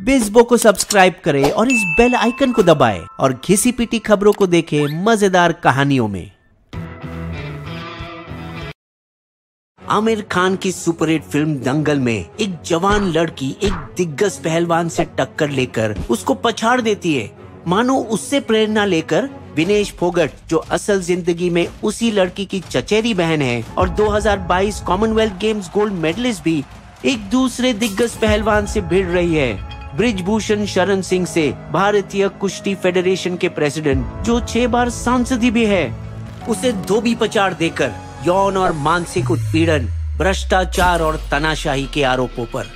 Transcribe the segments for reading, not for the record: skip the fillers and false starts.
बिज़बो को सब्सक्राइब करें और इस बेल आइकन को दबाएं और घिसी पिटी खबरों को देखें मजेदार कहानियों में। आमिर खान की सुपरहिट फिल्म दंगल में एक जवान लड़की एक दिग्गज पहलवान से टक्कर लेकर उसको पछाड़ देती है। मानो उससे प्रेरणा लेकर विनेश फोगट, जो असल जिंदगी में उसी लड़की की चचेरी बहन है और 2022 कॉमनवेल्थ गेम्स गोल्ड मेडलिस्ट भी, एक दूसरे दिग्गज पहलवान से भिड़ रही है। ब्रिजभूषण शरण सिंह से भारतीय कुश्ती फेडरेशन के प्रेसिडेंट, जो 6 बार सांसद भी है, उसे धोबी पछाड़ देकर यौन और मानसिक उत्पीड़न, भ्रष्टाचार और तानाशाही के आरोपों पर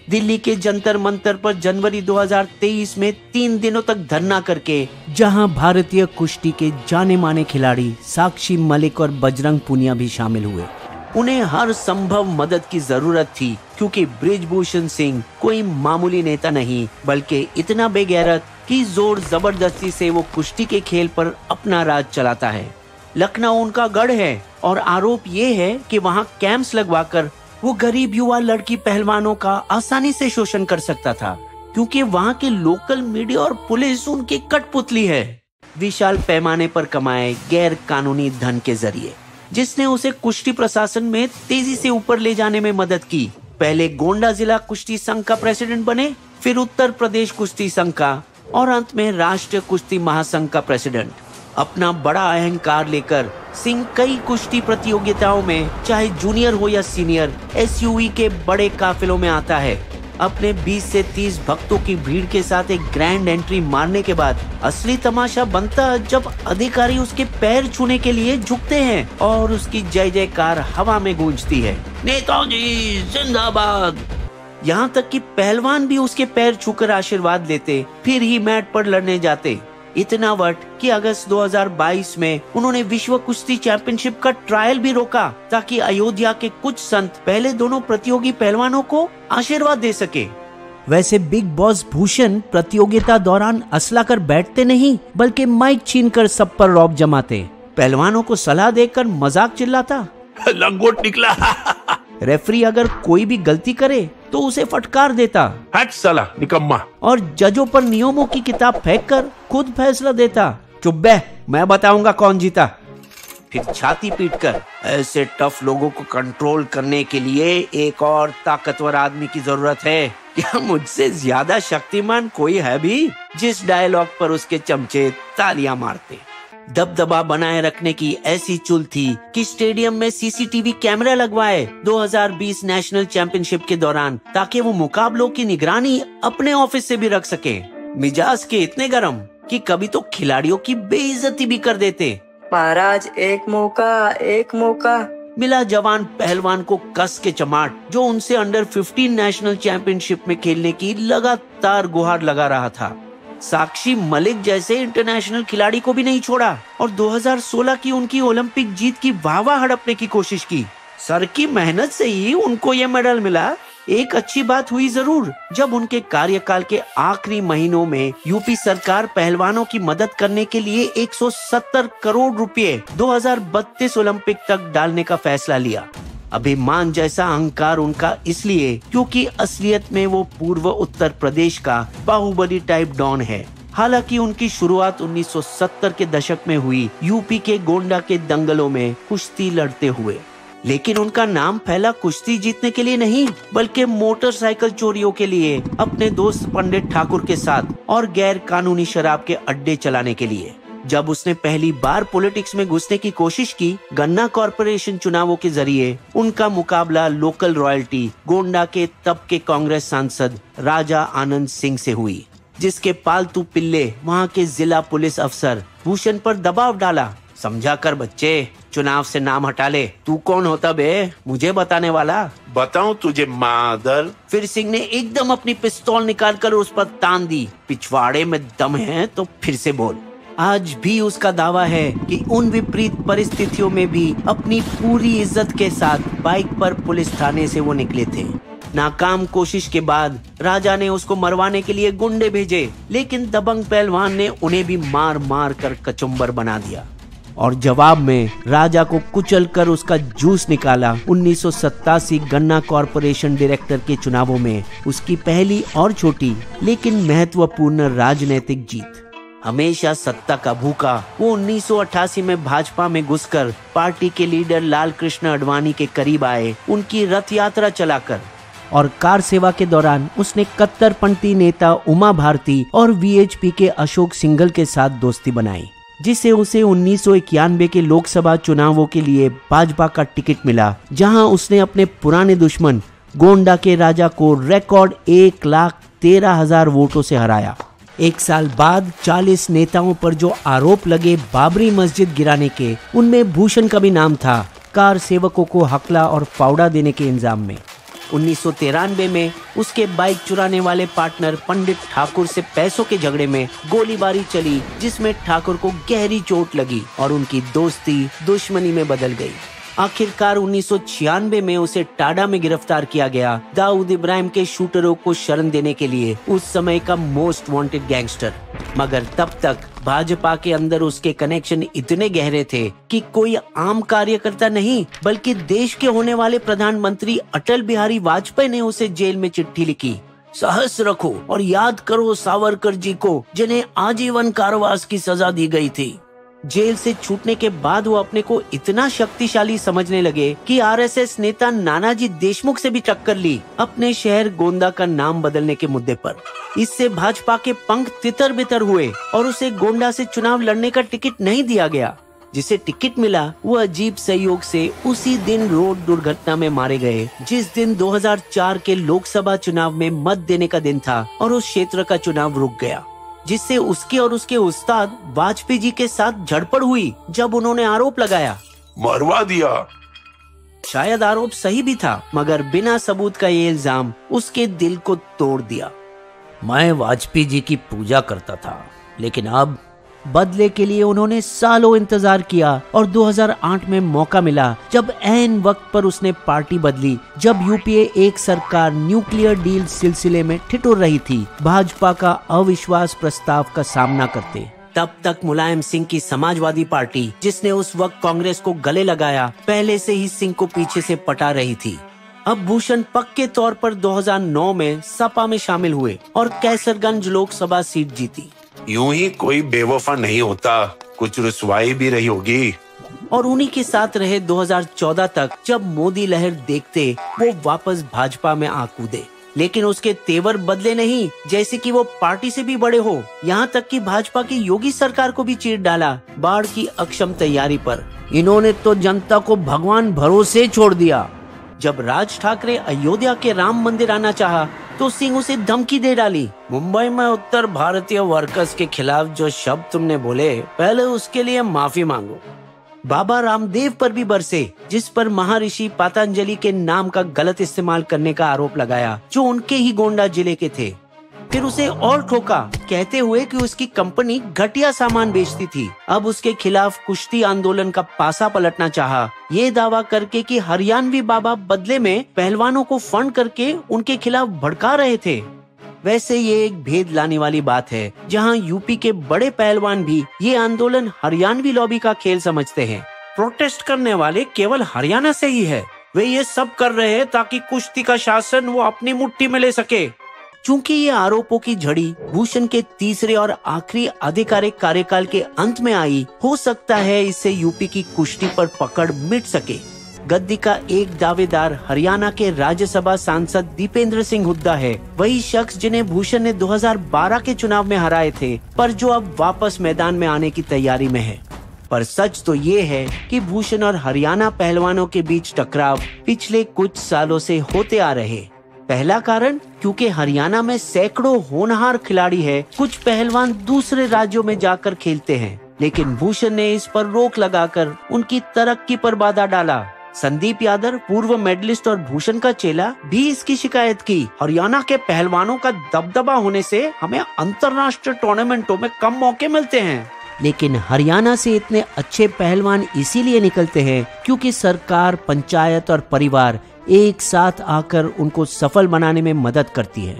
दिल्ली के जंतर मंतर पर जनवरी 2023 में 3 दिनों तक धरना करके, जहां भारतीय कुश्ती के जाने माने खिलाड़ी साक्षी मलिक और बजरंग पुनिया भी शामिल हुए। उन्हें हर संभव मदद की जरूरत थी, क्योंकि ब्रिजभूषण सिंह कोई मामूली नेता नहीं, बल्कि इतना बेगैरत कि जोर जबरदस्ती से वो कुश्ती के खेल पर अपना राज चलाता है। लखनऊ उनका गढ़ है और आरोप ये है कि वहाँ कैंप्स लगवाकर वो गरीब युवा लड़की पहलवानों का आसानी से शोषण कर सकता था, क्योंकि वहाँ के लोकल मीडिया और पुलिस उनकी कठपुतली है। विशाल पैमाने पर कमाए गैर कानूनी धन के जरिए, जिसने उसे कुश्ती प्रशासन में तेजी से ऊपर ले जाने में मदद की। पहले गोंडा जिला कुश्ती संघ का प्रेसिडेंट बने, फिर उत्तर प्रदेश कुश्ती संघ का और अंत में राष्ट्रीय कुश्ती महासंघ का प्रेसिडेंट। अपना बड़ा अहंकार लेकर सिंह कई कुश्ती प्रतियोगिताओं में, चाहे जूनियर हो या सीनियर, एसयूवी के बड़े काफिलों में आता है। अपने 20 से 30 भक्तों की भीड़ के साथ एक ग्रैंड एंट्री मारने के बाद असली तमाशा बनता जब अधिकारी उसके पैर छूने के लिए झुकते हैं और उसकी जय जयकार हवा में गूंजती है। नेताजी जिंदाबाद। यहाँ तक कि पहलवान भी उसके पैर छूकर आशीर्वाद लेते, फिर ही मैट पर लड़ने जाते। इतना वट कि अगस्त 2022 में उन्होंने विश्व कुश्ती चैंपियनशिप का ट्रायल भी रोका, ताकि अयोध्या के कुछ संत पहले दोनों प्रतियोगी पहलवानों को आशीर्वाद दे सके। वैसे बिग बॉस भूषण प्रतियोगिता दौरान असला कर बैठते नहीं, बल्कि माइक छीनकर सब पर रौब जमाते। पहलवानों को सलाह देकर मजाक चिल्लाता, लंगोट निकला। रेफरी अगर कोई भी गलती करे तो उसे फटकार देता, हट साला निकम्मा। और जजों पर नियमों की किताब फेंककर खुद फैसला देता। चुप बे, मैं बताऊंगा कौन जीता। फिर छाती पीटकर, ऐसे टफ लोगों को कंट्रोल करने के लिए एक और ताकतवर आदमी की जरूरत है। क्या मुझसे ज्यादा शक्तिमान कोई है भी? जिस डायलॉग पर उसके चमचे तालियां मारते। दबदबा बनाए रखने की ऐसी चुल थी कि स्टेडियम में सीसीटीवी कैमरा लगवाए 2020 नेशनल चैंपियनशिप के दौरान, ताकि वो मुकाबलों की निगरानी अपने ऑफिस से भी रख सके। मिजाज के इतने गर्म कि कभी तो खिलाड़ियों की बेइज्जती भी कर देते। महाराज एक मौका मिला जवान पहलवान को कस के चमाट, जो उनसे अंडर 15 नेशनल चैंपियनशिप में खेलने की लगातार गुहार लगा रहा था। साक्षी मलिक जैसे इंटरनेशनल खिलाड़ी को भी नहीं छोड़ा और 2016 की उनकी ओलंपिक जीत की वाहवाह हड़पने की कोशिश की। सर की मेहनत से ही उनको ये मेडल मिला। एक अच्छी बात हुई जरूर, जब उनके कार्यकाल के आखिरी महीनों में यूपी सरकार पहलवानों की मदद करने के लिए 170 करोड़ रुपए 2032 ओलंपिक तक डालने का फैसला लिया। अभिमान जैसा अहंकार उनका इसलिए क्योंकि असलियत में वो पूर्व उत्तर प्रदेश का बाहुबली टाइप डॉन है। हालांकि उनकी शुरुआत 1970 के दशक में हुई यूपी के गोंडा के दंगलों में कुश्ती लड़ते हुए, लेकिन उनका नाम फैला कुश्ती जीतने के लिए नहीं, बल्कि मोटरसाइकिल चोरियों के लिए, अपने दोस्त पंडित ठाकुर के साथ और गैर कानूनी शराब के अड्डे चलाने के लिए। जब उसने पहली बार पॉलिटिक्स में घुसने की कोशिश की, गन्ना कॉरपोरेशन चुनावों के जरिए उनका मुकाबला लोकल रॉयल्टी गोंडा के तब के कांग्रेस सांसद राजा आनंद सिंह से हुई, जिसके पालतू पिल्ले वहाँ के जिला पुलिस अफसर भूषण पर दबाव डाला। समझा कर बच्चे, चुनाव से नाम हटा ले। तू कौन होता बे, मुझे बताने वाला? बताऊं तुझे मादर। फिर सिंह ने एकदम अपनी पिस्तौल निकालकर उस पर तान दी। पिछवाड़े में दम है तो फिर से बोल। आज भी उसका दावा है कि उन विपरीत परिस्थितियों में भी अपनी पूरी इज्जत के साथ बाइक पर पुलिस थाने से वो निकले थे। नाकाम कोशिश के बाद राजा ने उसको मरवाने के लिए गुंडे भेजे, लेकिन दबंग पहलवान ने उन्हें भी मार मार कर कचुम्बर बना दिया। और जवाब में राजा को कुचलकर उसका जूस निकाला। 1987 गन्ना कॉरपोरेशन डायरेक्टर के चुनावों में उसकी पहली और छोटी लेकिन महत्वपूर्ण राजनीतिक जीत। हमेशा सत्ता का भूखा वो 1988 में भाजपा में घुसकर पार्टी के लीडर लाल कृष्ण आडवाणी के करीब आए, उनकी रथ यात्रा चलाकर। और कार सेवा के दौरान उसने कट्टरपंथी नेता उमा भारती और वीएचपी के अशोक सिंघल के साथ दोस्ती बनाई, जिससे उसे 1991 के लोकसभा चुनावों के लिए भाजपा का टिकट मिला, जहां उसने अपने पुराने दुश्मन गोंडा के राजा को रिकॉर्ड 1,13,000 वोटों से हराया। एक साल बाद 40 नेताओं पर जो आरोप लगे बाबरी मस्जिद गिराने के, उनमें भूषण का भी नाम था, कार सेवकों को हकला और फावड़ा देने के इल्जाम में। 1993 में उसके बाइक चुराने वाले पार्टनर पंडित ठाकुर से पैसों के झगड़े में गोलीबारी चली, जिसमें ठाकुर को गहरी चोट लगी और उनकी दोस्ती दुश्मनी में बदल गई। आखिरकार 1996 में उसे टाडा में गिरफ्तार किया गया, दाऊद इब्राहिम के शूटरों को शरण देने के लिए, उस समय का मोस्ट वांटेड गैंगस्टर। मगर तब तक भाजपा के अंदर उसके कनेक्शन इतने गहरे थे कि कोई आम कार्यकर्ता नहीं बल्कि देश के होने वाले प्रधानमंत्री अटल बिहारी वाजपेयी ने उसे जेल में चिट्ठी लिखी, साहस रखो और याद करो सावरकर जी को, जिन्हें आजीवन कारावास की सजा दी गई थी। जेल से छूटने के बाद वो अपने को इतना शक्तिशाली समझने लगे कि आरएसएस नेता नानाजी देशमुख से भी टक्कर ली अपने शहर गोंदा का नाम बदलने के मुद्दे पर। इससे भाजपा के पंख तितर बितर हुए और उसे गोंडा से चुनाव लड़ने का टिकट नहीं दिया गया। जिसे टिकट मिला वो अजीब संयोग से उसी दिन रोड दुर्घटना में मारे गए, जिस दिन 2004 के लोकसभा चुनाव में मत देने का दिन था और उस क्षेत्र का चुनाव रुक गया, जिससे उसके और उसके उस्ताद वाजपेयी जी के साथ झड़पड़ हुई जब उन्होंने आरोप लगाया। मरवा दिया। शायद आरोप सही भी था, मगर बिना सबूत का ये इल्जाम उसके दिल को तोड़ दिया। मैं वाजपेयी जी की पूजा करता था, लेकिन अब बदले के लिए उन्होंने सालों इंतजार किया और 2008 में मौका मिला जब ऐन वक्त पर उसने पार्टी बदली, जब यूपीए एक सरकार न्यूक्लियर डील सिलसिले में ठिठुर रही थी, भाजपा का अविश्वास प्रस्ताव का सामना करते। तब तक मुलायम सिंह की समाजवादी पार्टी, जिसने उस वक्त कांग्रेस को गले लगाया, पहले से ही सिंह को पीछे से पटा रही थी। अब भूषण पक्के तौर पर 2009 में सपा में शामिल हुए और कैसरगंज लोकसभा सीट जीती। यूं ही कोई बेवफा नहीं होता, कुछ रुसवाई भी रही होगी। और उन्हीं के साथ रहे 2014 तक, जब मोदी लहर देखते वो वापस भाजपा में आ कूदे। लेकिन उसके तेवर बदले नहीं, जैसे कि वो पार्टी से भी बड़े हो। यहाँ तक कि भाजपा की योगी सरकार को भी चीर डाला बाढ़ की अक्षम तैयारी पर। इन्होंने तो जनता को भगवान भरोसे छोड़ दिया। जब राज ठाकरे अयोध्या के राम मंदिर आना चाहा तो सिंह उसे धमकी दे डाली। मुंबई में उत्तर भारतीय वर्कर्स के खिलाफ जो शब्द तुमने बोले, पहले उसके लिए माफी मांगो। बाबा रामदेव पर भी बरसे, जिस पर महर्षि पतंजलि के नाम का गलत इस्तेमाल करने का आरोप लगाया, जो उनके ही गोंडा जिले के थे। फिर उसे और ठोका, कहते हुए कि उसकी कंपनी घटिया सामान बेचती थी। अब उसके खिलाफ कुश्ती आंदोलन का पासा पलटना चाहा, ये दावा करके कि हरियाणवी बाबा बदले में पहलवानों को फंड करके उनके खिलाफ भड़का रहे थे। वैसे ये एक भेद लाने वाली बात है, जहां यूपी के बड़े पहलवान भी ये आंदोलन हरियाणवी लॉबी का खेल समझते हैं। प्रोटेस्ट करने वाले केवल हरियाणा से ही है। वे ये सब कर रहे हैं ताकि कुश्ती का शासन वो अपनी मुट्ठी में ले सके। चूंकि ये आरोपों की झड़ी भूषण के तीसरे और आखिरी आधिकारिक कार्यकाल के अंत में आई, हो सकता है इससे यूपी की कुश्ती पर पकड़ मिट सके। गद्दी का एक दावेदार हरियाणा के राज्यसभा सांसद दीपेंद्र सिंह हुड्डा है, वही शख्स जिन्हें भूषण ने 2012 के चुनाव में हराए थे, पर जो अब वापस मैदान में आने की तैयारी में है। पर सच तो ये है कि भूषण और हरियाणा पहलवानों के बीच टकराव पिछले कुछ सालों से होते आ रहे। पहला कारण, क्योंकि हरियाणा में सैकड़ों होनहार खिलाड़ी है, कुछ पहलवान दूसरे राज्यों में जाकर खेलते हैं, लेकिन भूषण ने इस पर रोक लगाकर उनकी तरक्की पर बाधा डाला। संदीप यादव, पूर्व मेडलिस्ट और भूषण का चेला, भी इसकी शिकायत की। हरियाणा के पहलवानों का दबदबा होने से हमें अंतर्राष्ट्रीय टूर्नामेंटों में कम मौके मिलते हैं। लेकिन हरियाणा से इतने अच्छे पहलवान इसीलिए निकलते हैं क्योंकि सरकार, पंचायत और परिवार एक साथ आकर उनको सफल बनाने में मदद करती है।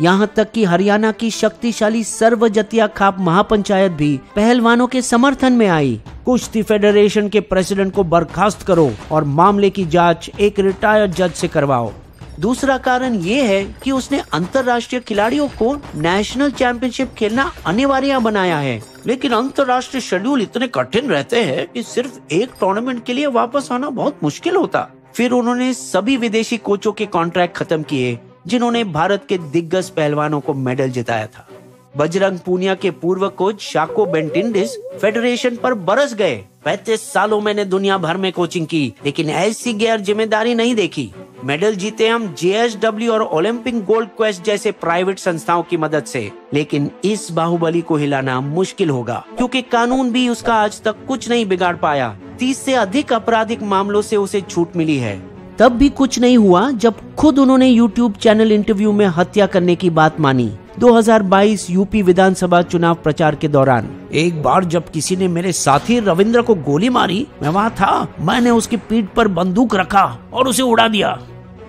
यहाँ तक कि हरियाणा की शक्तिशाली सर्व जतिया खाप महापंचायत भी पहलवानों के समर्थन में आई। कुश्ती फेडरेशन के प्रेसिडेंट को बर्खास्त करो और मामले की जांच एक रिटायर्ड जज से करवाओ। दूसरा कारण ये है कि उसने अंतर्राष्ट्रीय खिलाड़ियों को नेशनल चैंपियनशिप खेलना अनिवार्य बनाया है, लेकिन अंतर्राष्ट्रीय शेड्यूल इतने कठिन रहते हैं कि सिर्फ एक टूर्नामेंट के लिए वापस आना बहुत मुश्किल होता। फिर उन्होंने सभी विदेशी कोचों के कॉन्ट्रैक्ट खत्म किए जिन्होंने भारत के दिग्गज पहलवानों को मेडल जिताया था। बजरंग पूनिया के पूर्व कोच शाको बेंटिंडिस फेडरेशन पर बरस गए। 35 सालों मैंने दुनिया भर में कोचिंग की, लेकिन ऐसी गैर जिम्मेदारी नहीं देखी। मेडल जीते हम JSW और ओलंपिक गोल्ड क्वेस्ट जैसे प्राइवेट संस्थाओं की मदद से, लेकिन इस बाहुबली को हिलाना मुश्किल होगा क्योंकि कानून भी उसका आज तक कुछ नहीं बिगाड़ पाया। 30 से अधिक आपराधिक मामलों से उसे छूट मिली है। तब भी कुछ नहीं हुआ जब खुद उन्होंने YouTube चैनल इंटरव्यू में हत्या करने की बात मानी। 2022 यूपी विधानसभा चुनाव प्रचार के दौरान एक बार जब किसी ने मेरे साथी रविंद्र को गोली मारी, मैं वहाँ था। मैंने उसकी पीठ पर बंदूक रखा और उसे उड़ा दिया।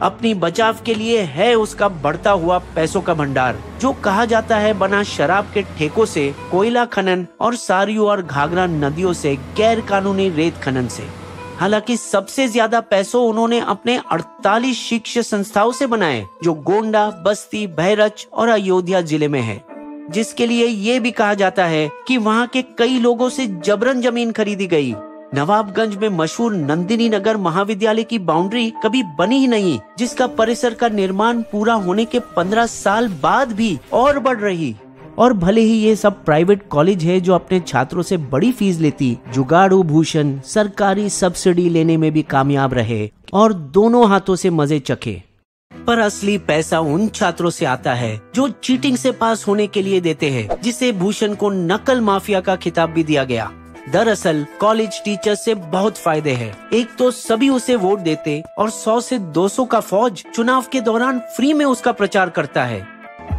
अपनी बचाव के लिए है उसका बढ़ता हुआ पैसों का भंडार, जो कहा जाता है बना शराब के ठेकों से, कोयला खनन और सारियू और घाघरा नदियों से, गैर कानूनी रेत खनन से। हालांकि सबसे ज्यादा पैसों उन्होंने अपने 48 शिक्षा संस्थाओं से बनाए, जो गोंडा, बस्ती, बहरच और अयोध्या जिले में है, जिसके लिए ये भी कहा जाता है कि वहाँ के कई लोगों से जबरन जमीन खरीदी गई। नवाबगंज में मशहूर नंदिनी नगर महाविद्यालय की बाउंड्री कभी बनी ही नहीं, जिसका परिसर का निर्माण पूरा होने के 15 साल बाद भी और बढ़ रही। और भले ही ये सब प्राइवेट कॉलेज है जो अपने छात्रों से बड़ी फीस लेती, जुगाड़ू भूषण सरकारी सब्सिडी लेने में भी कामयाब रहे और दोनों हाथों से मजे चखे। पर असली पैसा उन छात्रों से आता है जो चीटिंग से पास होने के लिए देते हैं, जिसे भूषण को नकल माफिया का खिताब भी दिया गया। दरअसल कॉलेज टीचर से बहुत फायदे हैं। एक तो सभी उसे वोट देते और 100 से 200 का फौज चुनाव के दौरान फ्री में उसका प्रचार करता है।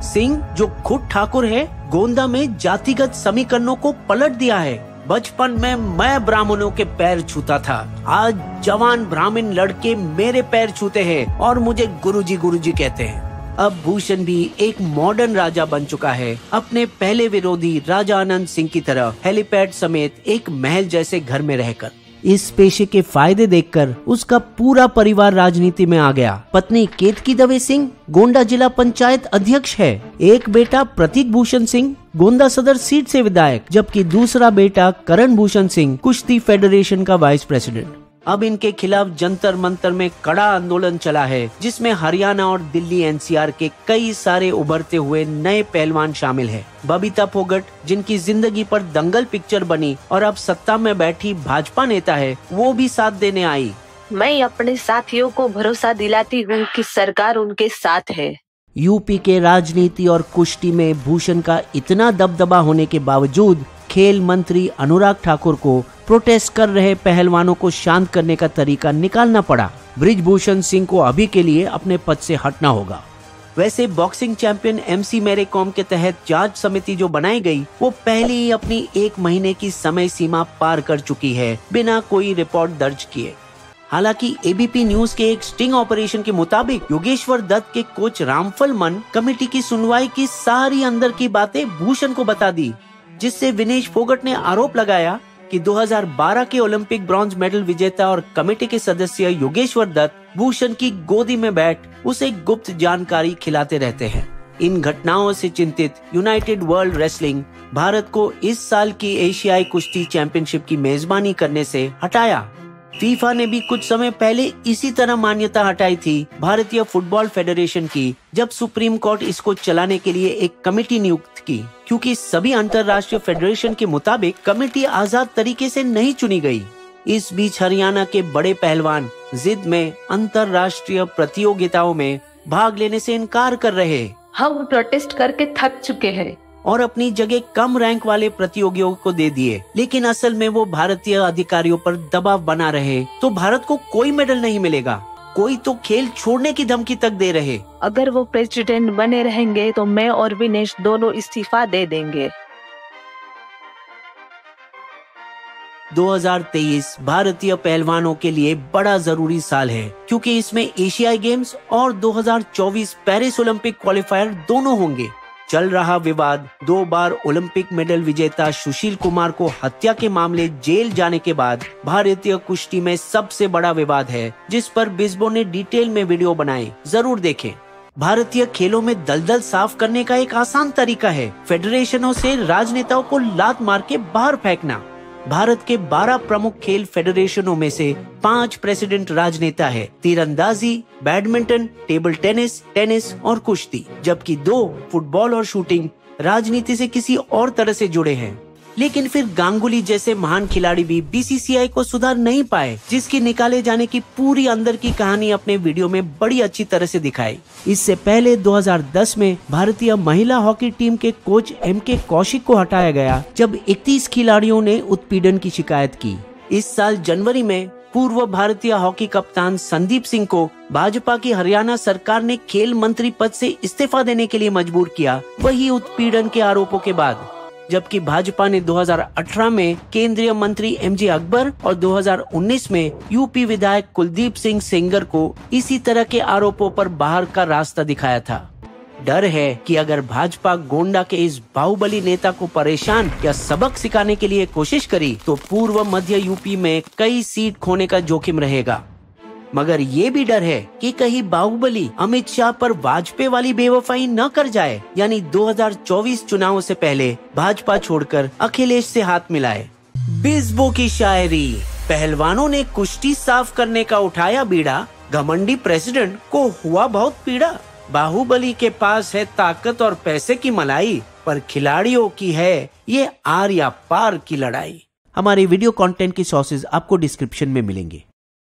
सिंह, जो खुद ठाकुर है, गोंदा में जातिगत समीकरणों को पलट दिया है। बचपन में मैं ब्राह्मणों के पैर छूता था, आज जवान ब्राह्मण लड़के मेरे पैर छूते हैं और मुझे गुरुजी गुरुजी कहते हैं। अब भूषण भी एक मॉडर्न राजा बन चुका है, अपने पहले विरोधी राजा आनंद सिंह की तरह हेलीपैड समेत एक महल जैसे घर में रहकर। इस पेशे के फायदे देखकर उसका पूरा परिवार राजनीति में आ गया। पत्नी केतकी दवे सिंह गोंडा जिला पंचायत अध्यक्ष है। एक बेटा प्रतीक भूषण सिंह गोंदा सदर सीट से विधायक, जबकि दूसरा बेटा करण भूषण सिंह कुश्ती फेडरेशन का वाइस प्रेसिडेंट। अब इनके खिलाफ जंतर मंतर में कड़ा आंदोलन चला है, जिसमें हरियाणा और दिल्ली NCR के कई सारे उभरते हुए नए पहलवान शामिल हैं। बबीता फोगट, जिनकी जिंदगी पर दंगल पिक्चर बनी और अब सत्ता में बैठी भाजपा नेता है, वो भी साथ देने आई। मैं अपने साथियों को भरोसा दिलाती हूँ कि सरकार उनके साथ है। यूपी के राजनीति और कुश्ती में भूषण का इतना दबदबा होने के बावजूद खेल मंत्री अनुराग ठाकुर को प्रोटेस्ट कर रहे पहलवानों को शांत करने का तरीका निकालना पड़ा। बृजभूषण सिंह को अभी के लिए अपने पद से हटना होगा। वैसे बॉक्सिंग चैंपियन MC मेरी कॉम के तहत जांच समिति जो बनाई गई, वो पहले ही अपनी 1 महीने की समय सीमा पार कर चुकी है, बिना कोई रिपोर्ट दर्ज किए। हालांकि ABP न्यूज के एक स्टिंग ऑपरेशन के मुताबिक योगेश्वर दत्त के कोच रामफल मन कमेटी की सुनवाई की सारी अंदर की बातें भूषण को बता दी, जिससे विनेश फोगट ने आरोप लगाया कि 2012 के ओलंपिक ब्रॉन्ज मेडल विजेता और कमेटी के सदस्य योगेश्वर दत्त भूषण की गोदी में बैठ उसे गुप्त जानकारी खिलाते रहते हैं। इन घटनाओं से चिंतित यूनाइटेड वर्ल्ड रेसलिंग भारत को इस साल की एशियाई कुश्ती चैंपियनशिप की मेजबानी करने से हटाया। फीफा ने भी कुछ समय पहले इसी तरह मान्यता हटाई थी भारतीय फुटबॉल फेडरेशन की, जब सुप्रीम कोर्ट इसको चलाने के लिए एक कमेटी नियुक्त की, क्योंकि सभी अंतर्राष्ट्रीय फेडरेशन के मुताबिक कमेटी आजाद तरीके से नहीं चुनी गई। इस बीच हरियाणा के बड़े पहलवान जिद में अंतर्राष्ट्रीय प्रतियोगिताओं में भाग लेने से इनकार कर रहे। हम प्रोटेस्ट करके थक चुके हैं और अपनी जगह कम रैंक वाले प्रतियोगियों को दे दिए, लेकिन असल में वो भारतीय अधिकारियों पर दबाव बना रहे तो भारत को कोई मेडल नहीं मिलेगा। कोई तो खेल छोड़ने की धमकी तक दे रहे। अगर वो प्रेसिडेंट बने रहेंगे तो मैं और विनेश दोनों इस्तीफा दे देंगे। 2023 भारतीय पहलवानों के लिए बड़ा जरूरी साल है, क्योंकि इसमें एशियाई गेम्स और 2024 पेरिस ओलंपिक क्वालिफायर दोनों होंगे। चल रहा विवाद 2 बार ओलंपिक मेडल विजेता सुशील कुमार को हत्या के मामले जेल जाने के बाद भारतीय कुश्ती में सबसे बड़ा विवाद है, जिस पर बिस्बो ने डिटेल में वीडियो बनाए, जरूर देखें। भारतीय खेलों में दलदल साफ करने का एक आसान तरीका है फेडरेशनों से राजनेताओं को लात मार के बाहर फेंकना। भारत के 12 प्रमुख खेल फेडरेशनों में से 5 प्रेसिडेंट राजनेता है, तीरंदाजी, बैडमिंटन, टेबल टेनिस, टेनिस और कुश्ती, जबकि 2 फुटबॉल और शूटिंग राजनीति से किसी और तरह से जुड़े हैं। लेकिन फिर गांगुली जैसे महान खिलाड़ी भी बीसीसीआई को सुधार नहीं पाए, जिसकी निकाले जाने की पूरी अंदर की कहानी अपने वीडियो में बड़ी अच्छी तरह से दिखाई। इससे पहले 2010 में भारतीय महिला हॉकी टीम के कोच एमके कौशिक को हटाया गया, जब 31 खिलाड़ियों ने उत्पीड़न की शिकायत की। इस साल जनवरी में पूर्व भारतीय हॉकी कप्तान संदीप सिंह को भाजपा की हरियाणा सरकार ने खेल मंत्री पद से इस्तीफा देने के लिए मजबूर किया, वही उत्पीड़न के आरोपों के बाद। जबकि भाजपा ने 2018 में केंद्रीय मंत्री एमजे अकबर और 2019 में यूपी विधायक कुलदीप सिंह सेंगर को इसी तरह के आरोपों पर बाहर का रास्ता दिखाया था। डर है कि अगर भाजपा गोंडा के इस बाहुबली नेता को परेशान या सबक सिखाने के लिए कोशिश करी तो पूर्व मध्य यूपी में कई सीट खोने का जोखिम रहेगा। मगर ये भी डर है कि कहीं बाहुबली अमित शाह पर वाजपेयी वाली बेवफाई न कर जाए, यानी 2024 चुनाव से पहले भाजपा छोड़कर अखिलेश से हाथ मिलाए। बिस्बो की शायरी, पहलवानों ने कुश्ती साफ करने का उठाया बीड़ा, घमंडी प्रेसिडेंट को हुआ बहुत पीड़ा। बाहुबली के पास है ताकत और पैसे की मलाई, पर खिलाड़ियों की है ये आर या पार की लड़ाई। हमारे वीडियो कंटेंट की सोर्सेज आपको डिस्क्रिप्शन में मिलेंगे।